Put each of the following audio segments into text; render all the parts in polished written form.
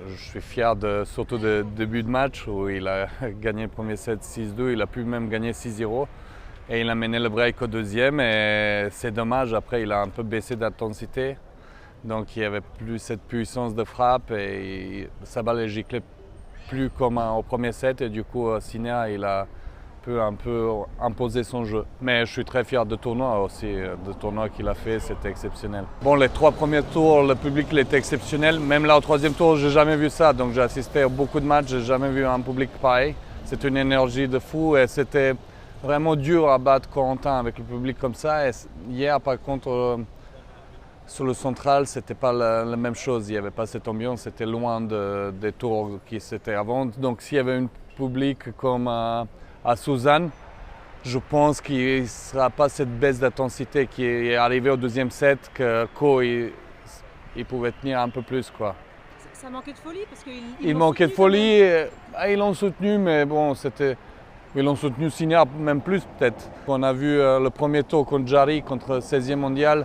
Je suis fier surtout du début de match où il a gagné le premier set 6-2, il a pu même gagner 6-0 et il a mené le break au deuxième et c'est dommage, après il a un peu baissé d'intensité, donc il n'y avait plus cette puissance de frappe et sa balle est giclée plus comme au premier set et du coup Sinner il a pu un peu imposer son jeu. Mais je suis très fier du tournoi aussi, du tournoi qu'il a fait, c'était exceptionnel. Bon, les 3 premiers tours, le public il était exceptionnel. Même là au 3e tour, j'ai jamais vu ça. Donc j'ai assisté à beaucoup de matchs, j'ai jamais vu un public pareil. C'était une énergie de fou et c'était vraiment dur à battre Corentin avec le public comme ça. Et hier par contre, sur le central, c'était pas la même chose. Il n'y avait pas cette ambiance, c'était loin des tours qui c'était avant. Donc s'il y avait un public comme à Suzanne, je pense qu'il ne sera pas cette baisse d'intensité qui est arrivée au 2e set, que Ko il pouvait tenir un peu plus, quoi. Ça manquait de folie parce il manquait de folie. Ils l'ont soutenu, mais bon, ils l'ont soutenu Sinner même plus peut-être. On a vu le premier tour contre Jarry, contre 16e mondial,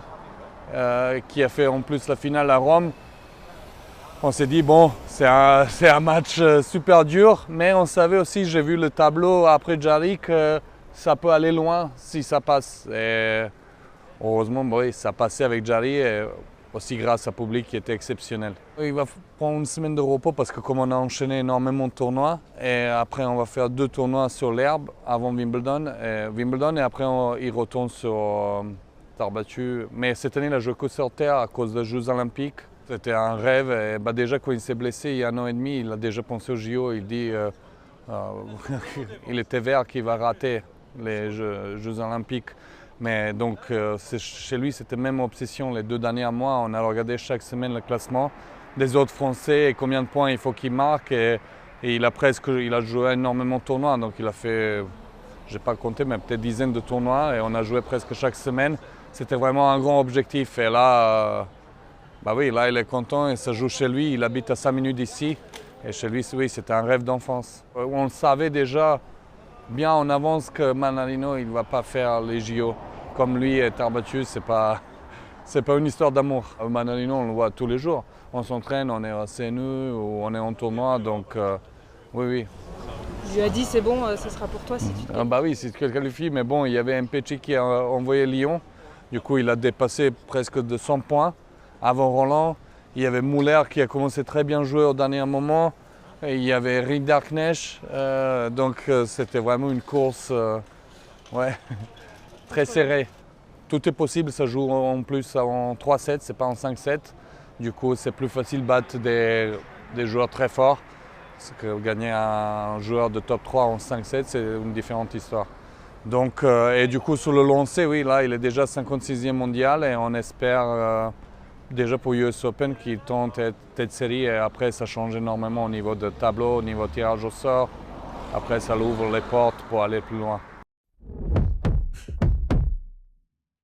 qui a fait en plus la finale à Rome. On s'est dit, bon, c'est un match super dur, mais on savait aussi, j'ai vu le tableau après Jarry, que ça peut aller loin si ça passe. Et heureusement, oui, ça passait avec Jarry, et aussi grâce au public qui était exceptionnel. Il va prendre une semaine de repos parce que comme on a enchaîné énormément de tournois, et après on va faire 2 tournois sur l'herbe avant Wimbledon, et après il retourne sur terre battue. Mais cette année, il a joué que sur terre à cause des Jeux Olympiques. C'était un rêve. Et déjà, quand il s'est blessé il y a 1 an et demi, il a déjà pensé aux JO. Il dit il était vert qu'il va rater les Jeux Olympiques. Mais donc, chez lui, c'était même obsession. Les 2 derniers mois, on a regardé chaque semaine le classement des autres Français et combien de points il faut qu'il marque. Et il a joué énormément de tournois. Donc, il a fait, je n'ai pas compté, mais peut-être dizaines de tournois. Et on a joué presque chaque semaine. C'était vraiment un grand objectif. Et là, oui, là, il est content et ça joue chez lui. Il habite à 5 minutes d'ici. Et chez lui, oui, c'était un rêve d'enfance. On savait déjà bien en avance que Mannarino, il ne va pas faire les JO. Comme lui et terre battue, c'est pas une histoire d'amour. Mannarino, on le voit tous les jours. On s'entraîne, on est à CNU ou on est en tournoi. Donc, oui. Je lui ai dit, c'est bon, ce sera pour toi si tu te qualifies. Oui, si tu te qualifies. Mais bon, il y avait Mpetshi qui a envoyé Lyon. Du coup, il a dépassé presque de 100 points. Avant Roland, il y avait Muller qui a commencé très bien à jouer au dernier moment. Et il y avait Rinderknecht. Donc c'était vraiment une course très serrée. Tout est possible, ça joue en plus en 3-7, c'est pas en 5-7. Du coup, c'est plus facile de battre des joueurs très forts. Parce que gagner un joueur de top 3 en 5-7, c'est une différente histoire. Donc, et du coup, sur le lancer, oui, là, il est déjà 56e mondial et on espère déjà pour US Open qu'il tente tête série et après, ça change énormément au niveau de tableau, au niveau tirage au sort. Après, ça ouvre les portes pour aller plus loin.